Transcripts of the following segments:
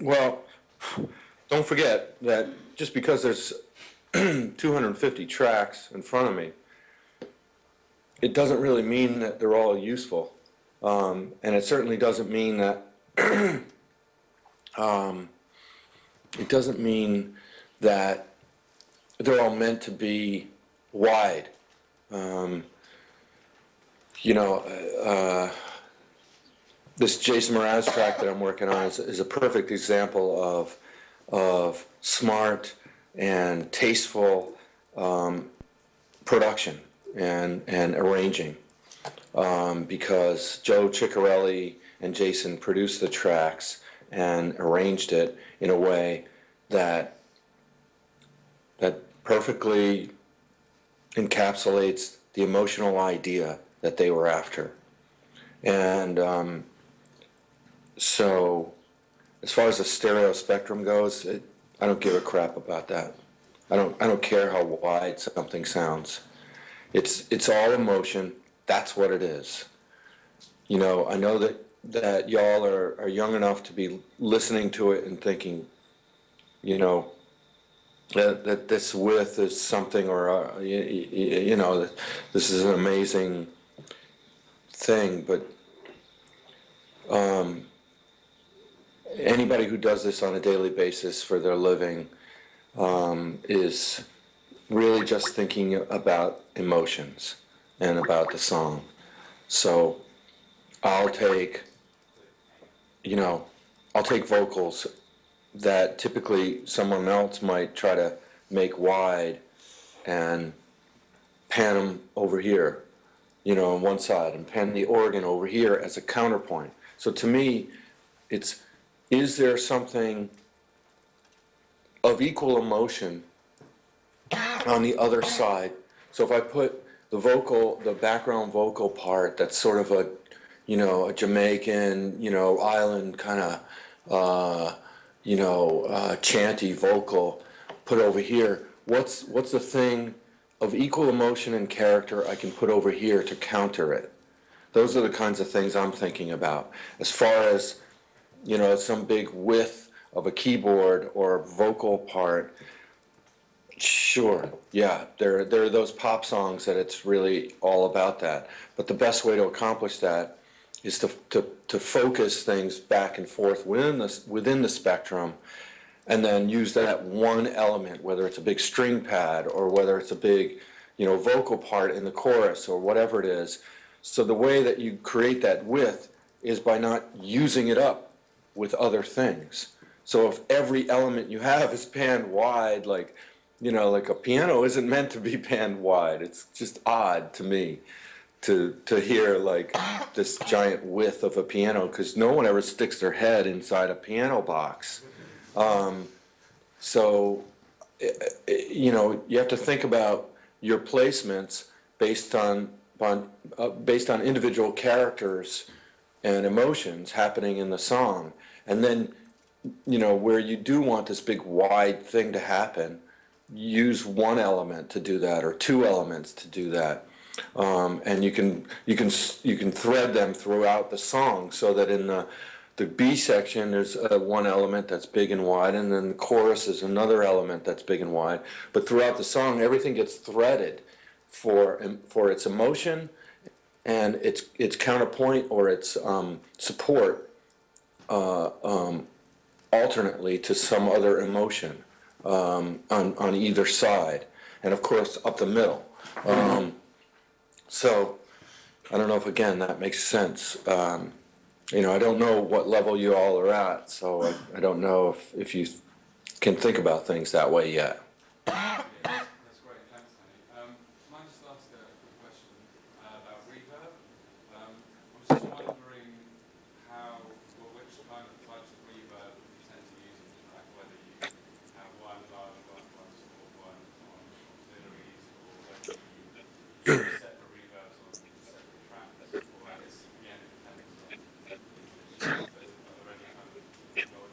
Well, don't forget that just because there's 250 tracks in front of me, it doesn't really mean that they're all useful. And it certainly doesn't mean that it doesn't mean that they're all meant to be wide. Um, you know, this Jason Mraz track that I'm working on is a perfect example of smart and tasteful production and arranging. Because Joe Ciccarelli and Jason produced the tracks and arranged it in a way that perfectly encapsulates the emotional idea that they were after. And so, as far as the stereo spectrum goes, I don't give a crap about that. I don't care how wide something sounds. It's all emotion. That's what it is. You know, I know that y'all are young enough to be listening to it and thinking, you know, that this width is something, or you know, that this is an amazing thing. But anybody who does this on a daily basis for their living is really just thinking about emotions and about the song. So I'll take, you know, I'll take vocals that typically someone else might try to make wide and pan them over here, you know, on one side, and pan the organ over here as a counterpoint. So to me, it's, is there something of equal emotion on the other side? So if I put the background vocal part that's sort of a, you know, a Jamaican, you know, island kind of, chanty vocal put over here, what's the thing of equal emotion and character I can put over here to counter it? Those are the kinds of things I'm thinking about. As far as, you know, some big width of a keyboard or vocal part, sure, yeah, there are those pop songs that it's really all about that. But the best way to accomplish that is to focus things back and forth within the spectrum, and then use that one element, whether it's a big string pad or whether it's a big, you know, vocal part in the chorus or whatever it is. So the way that you create that width is by not using it up with other things. So if every element you have is panned wide, like, you know, like a piano isn't meant to be panned wide. It's just odd to me to hear like this giant width of a piano, because no one ever sticks their head inside a piano box. So, you know, you have to think about your placements based on individual characters and emotions happening in the song. And then, you know, where you do want this big wide thing to happen, use one element to do that or two elements to do that. And you can thread them throughout the song, so that in the B section there's one element that's big and wide, and then the chorus is another element that's big and wide. But throughout the song, everything gets threaded for its emotion and its counterpoint or its support alternately to some other emotion on either side, and of course up the middle. So I don't know if, again, that makes sense. You know, I don't know what level you all are at, so I don't know if you can think about things that way yet. That's great, thanks, Danny. Can I just ask a quick question about reverb? I was just wondering which kind of types of reverb you tend to use in the track, whether you have one large one, one small one on auxiliaries, or whether you use separate reverbs on separate tracks, or I guess, again, it depends on the are there any kind of golden rules?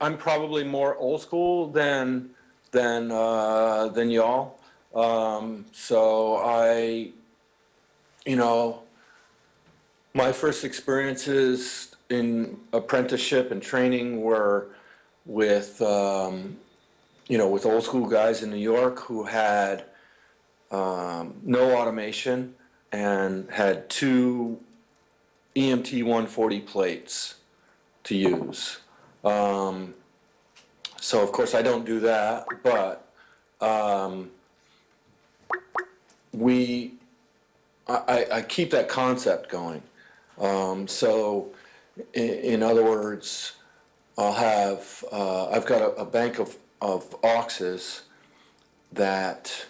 I'm probably more old school than y'all. So you know, my first experiences in apprenticeship and training were with, with old school guys in New York who had no automation and had two EMT 140 plates to use. So of course I don't do that, but we I keep that concept going. So in other words, I've got a bank of auxes that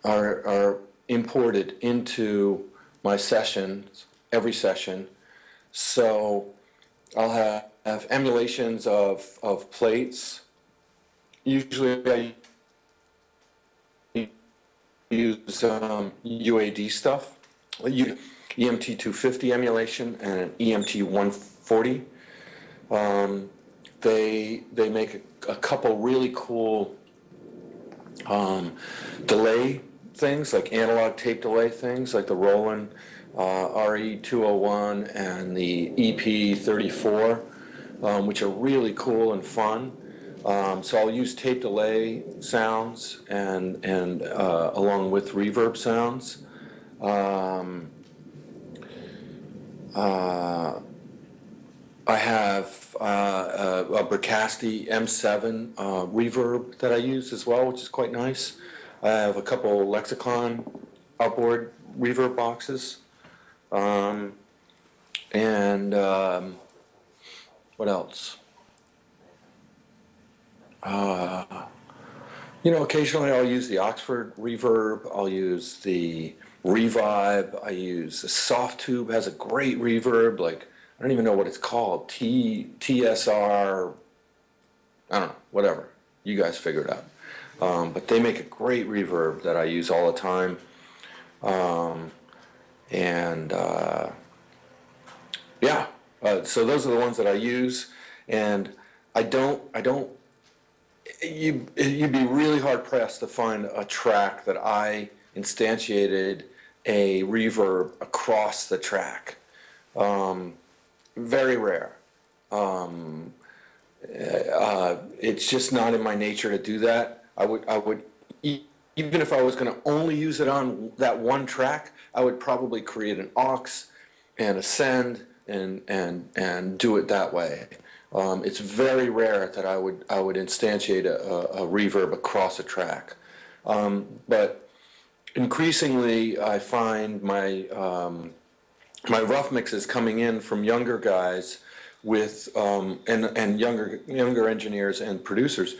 are imported into my sessions, every session. So I'll have emulations of plates. Usually I use UAD stuff, EMT 250 emulation and an EMT 140. They make a couple really cool delay things, like analog tape delay things, like the Roland RE201 and the EP34, which are really cool and fun. So I'll use tape delay sounds and along with reverb sounds. I have a Bricasti M7 reverb that I use as well, which is quite nice. I have a couple Lexicon outboard reverb boxes. And what else? Occasionally I'll use the Oxford reverb. I'll use the Revibe. I use the Soft Tube, has a great reverb, like I don't even know what it's called. TSR, I don't know, whatever. You guys figure it out. But they make a great reverb that I use all the time. And yeah, so those are the ones that I use. And you'd be really hard pressed to find a track that I instantiated a reverb across the track. Very rare. It's just not in my nature to do that. Even if I was going to only use it on that one track, I would probably create an aux and a send and do it that way. It's very rare that I would instantiate a reverb across a track. But increasingly, I find my rough mixes coming in from younger guys with and younger engineers and producers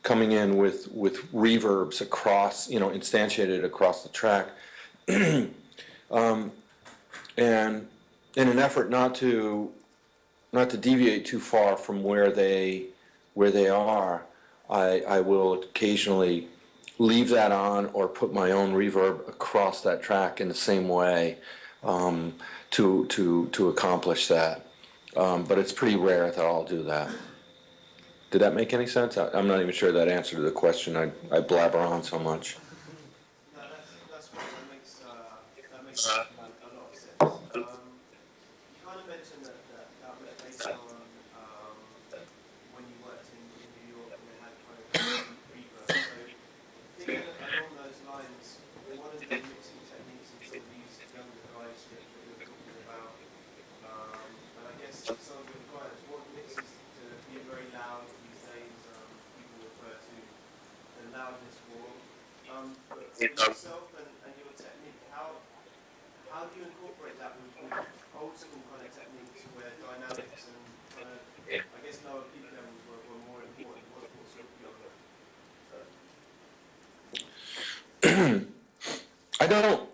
coming in with reverbs across, instantiated across the track. And in an effort not to deviate too far from where they are, I will occasionally leave that on or put my own reverb across that track in the same way to accomplish that. But it's pretty rare that I'll do that. Did that make any sense? I'm not even sure that answered the question. I blabber on so much. No, that's great. That makes a lot of sense. You kind of mentioned that based on when you worked in New York and they had kind of reverb. So thinking along those lines, what are the mixing techniques and some of these younger guys that you're talking about? And I guess some of your clients, what mixes to be very loud these days? People refer to the loudness war. But for yourself and your technique, how do you incorporate that with old school kind of techniques where dynamics and kind of, I guess lower peak levels were more important? What's your view on that?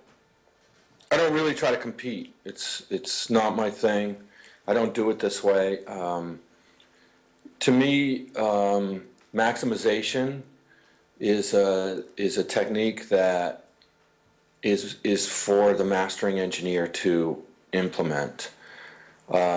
I don't really try to compete. It's not my thing. I don't do it this way. To me, maximization is a technique that is for the mastering engineer to implement.